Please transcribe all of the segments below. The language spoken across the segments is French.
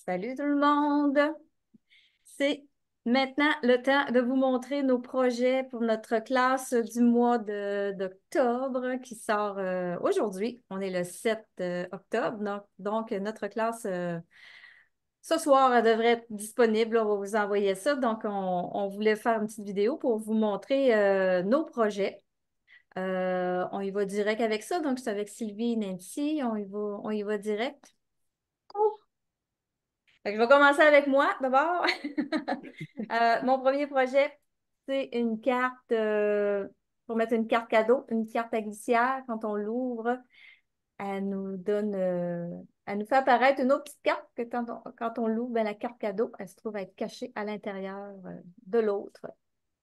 Salut tout le monde! C'est maintenant le temps de vous montrer nos projets pour notre classe du mois d'octobre qui sort aujourd'hui. On est le 7 octobre, donc notre classe ce soir elle devrait être disponible. On va vous envoyer ça. Donc, on voulait faire une petite vidéo pour vous montrer nos projets. On y va direct avec ça. Donc, c'est avec Sylvie et Nancy. On y va direct. Fait que je vais commencer avec moi d'abord. Mon premier projet, c'est une carte pour mettre une carte cadeau, une carte à glissière. Quand on l'ouvre, elle nous fait apparaître une autre petite carte que quand on l'ouvre, ben, la carte cadeau, elle se trouve être cachée à l'intérieur de l'autre.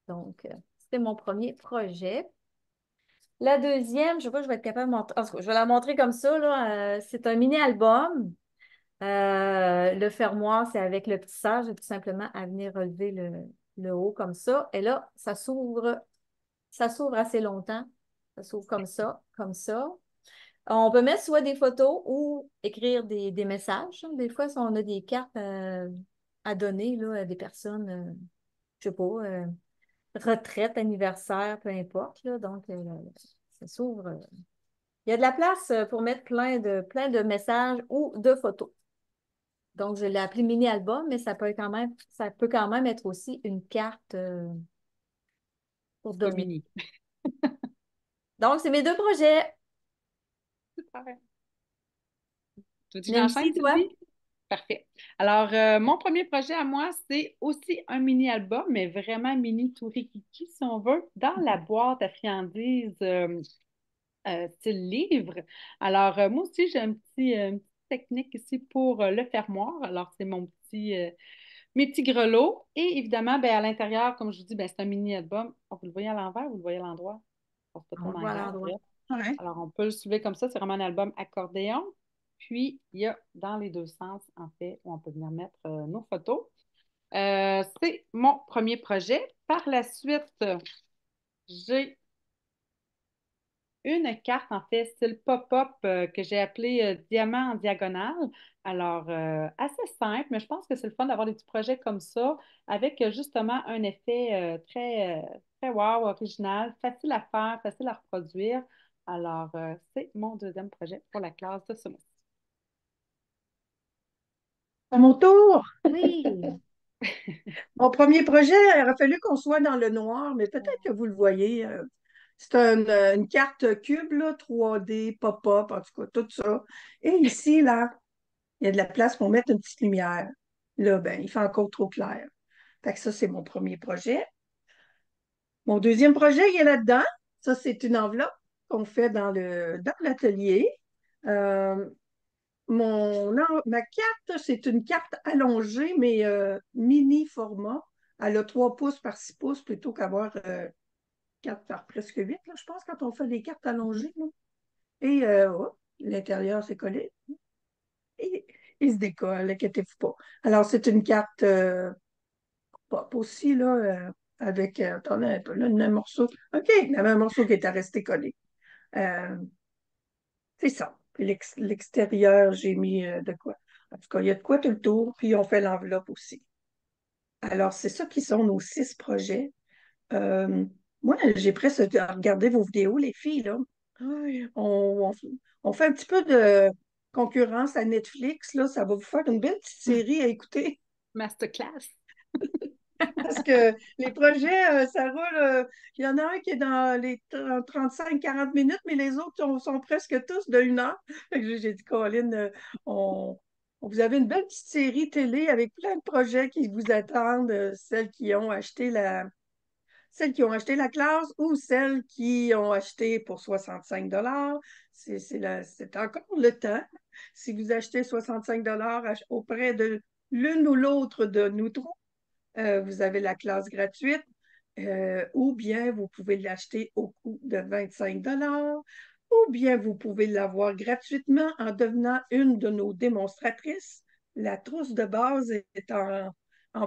Donc, c'était mon premier projet. La deuxième, je sais pas, je vais être capable de montrer. En tout cas, je vais la montrer comme ça, là. C'est un mini-album. Le fermoir, c'est avec le petit sage, j'ai tout simplement à venir relever le haut comme ça. Et là, ça s'ouvre assez longtemps. Ça s'ouvre comme ça, comme ça. On peut mettre soit des photos ou écrire des messages. Des fois, si on a des cartes à donner là, à des personnes, je sais pas, retraite, anniversaire, peu importe. Là. Donc, ça s'ouvre. Il y a de la place pour mettre plein de messages ou de photos. Donc, je l'ai appelé mini-album, mais ça peut quand même être aussi une carte pour Pas donner. mini. Donc, c'est mes deux projets. Super. Tu veux que j'enchaîne, Nancy, toi? Sylvie? Parfait. Alors, mon premier projet à moi, c'est aussi un mini-album, mais vraiment mini tourikiki, si on veut, dans la boîte à friandises style livre. Alors, moi aussi, j'ai une petite technique ici pour le fermoir. Alors, c'est mes petits grelots. Et évidemment, ben, à l'intérieur, comme je vous dis, ben, c'est un mini-album. Oh, vous le voyez à l'envers ou vous le voyez à l'endroit? Oh, c'est pas On le tellement voit à grave. l'endroit. Bref. Ouais. Alors, on peut le soulever comme ça. C'est vraiment un album accordéon. Puis, il y a dans les deux sens, en fait, où on peut venir mettre nos photos. C'est mon premier projet. Par la suite, j'ai une carte, en fait, style pop-up que j'ai appelée Diamant en diagonale. Alors, assez simple, mais je pense que c'est le fun d'avoir des petits projets comme ça avec justement un effet très wow, original, facile à faire, facile à reproduire. Alors, c'est mon deuxième projet pour la classe de ce mois. À mon tour, Oui. mon premier projet, il aurait fallu qu'on soit dans le noir, mais peut-être que vous le voyez. C'est une carte cube, là, 3D, pop-up, en tout cas, tout ça. Et ici, là, il y a de la place pour mettre une petite lumière. Là, ben, il fait encore trop clair. Fait que ça, c'est mon premier projet. Mon deuxième projet, il est là-dedans. Ça, c'est une enveloppe qu'on fait dans l'atelier. Euh, ma carte, c'est une carte allongée, mais mini format. Elle a 3 pouces par 6 pouces plutôt qu'avoir 4 par presque 8, là, je pense, quand on fait des cartes allongées. Là. Et l'intérieur, c'est collé. Et il se décolle, inquiétez-vous pas. Alors, c'est une carte pop aussi, là, avec, attendez un peu, là, il y a un morceau. OK, il y avait un morceau qui était resté collé. Euh, C'est ça. Puis l'extérieur, j'ai mis de quoi. En tout cas, il y a de quoi tout le tour, puis on fait l'enveloppe aussi. Alors, c'est ça qui sont nos 6 projets. Euh, Moi, j'ai presque regardé vos vidéos, les filles, là. Oui. On fait un petit peu de concurrence à Netflix, là. Ça va vous faire une belle petite série à écouter. Masterclass. Parce que les projets, ça roule. Il y en a un qui est dans les 35-40 minutes, mais les autres sont presque tous de 1 heure. Fait que j'ai dit, Colin, vous avez une belle petite série télé avec plein de projets qui vous attendent, celles qui ont acheté la classe ou celles qui ont acheté pour 65 $. C'est encore le temps. Si vous achetez 65 $ auprès de l'une ou l'autre de nous trois, vous avez la classe gratuite, ou bien vous pouvez l'acheter au coût de 25 $, ou bien vous pouvez l'avoir gratuitement en devenant une de nos démonstratrices. La trousse de base est en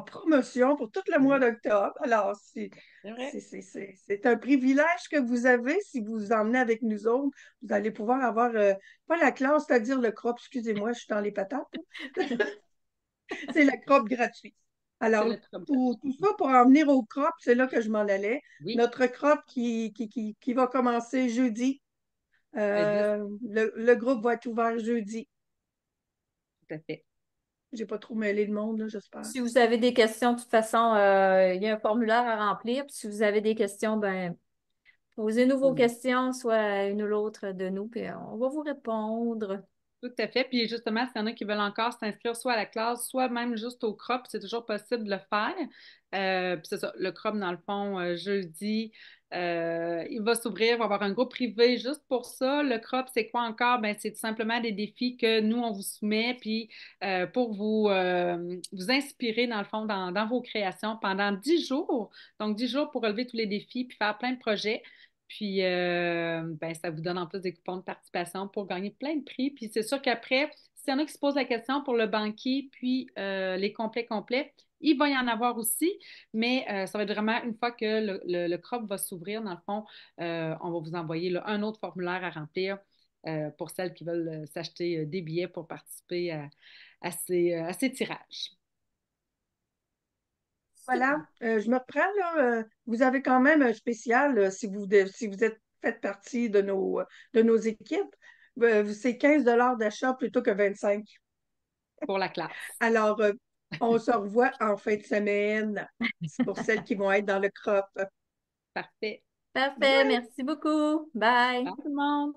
promotion pour tout le mois Oui, d'octobre. Alors, c'est vrai. c'est un privilège que vous avez si vous vous emmenez avec nous autres. Vous allez pouvoir avoir, pas la classe, c'est-à-dire le crop, excusez-moi, je suis dans les patates. C'est le crop gratuit. C'est Alors, le trouble. tout ça pour en venir au crop, c'est là que je m'en allais. Oui, Notre crop qui va commencer jeudi. le 10, Le groupe va être ouvert jeudi. tout à fait. J'ai pas trop mêlé le monde, là, j'espère. Si vous avez des questions, de toute façon, il y a un formulaire à remplir. Puis si vous avez des questions, ben, posez-nous vos Oui. questions, soit à une ou l'autre de nous, puis on va vous répondre. Tout à fait. Puis justement, s'il y en a qui veulent encore s'inscrire soit à la classe, soit même juste au crop, c'est toujours possible de le faire. Puis c'est ça, le crop, dans le fond, jeudi, il va s'ouvrir, il va y avoir un groupe privé juste pour ça. Le crop, c'est quoi encore? Ben, c'est tout simplement des défis que nous, on vous soumet, puis pour vous inspirer, dans le fond, dans vos créations pendant 10 jours. Donc, 10 jours pour relever tous les défis, puis faire plein de projets. Puis, ben, ça vous donne en plus des coupons de participation pour gagner plein de prix. Puis, c'est sûr qu'après, s'il y en a qui se posent la question pour le banquier, puis les complets, il va y en avoir aussi, mais ça va être vraiment une fois que le crop va s'ouvrir, dans le fond, on va vous envoyer là, un autre formulaire à remplir pour celles qui veulent s'acheter des billets pour participer à ces tirages. Voilà, je me reprends là. Vous avez quand même un spécial si vous êtes fait partie de nos équipes. C'est 15 d'achat plutôt que 25. Pour la classe. Alors, on se revoit en fin de semaine. C'est pour celles qui vont être dans le crop. Parfait. Parfait, Bye! merci beaucoup. Bye. Bye tout le monde.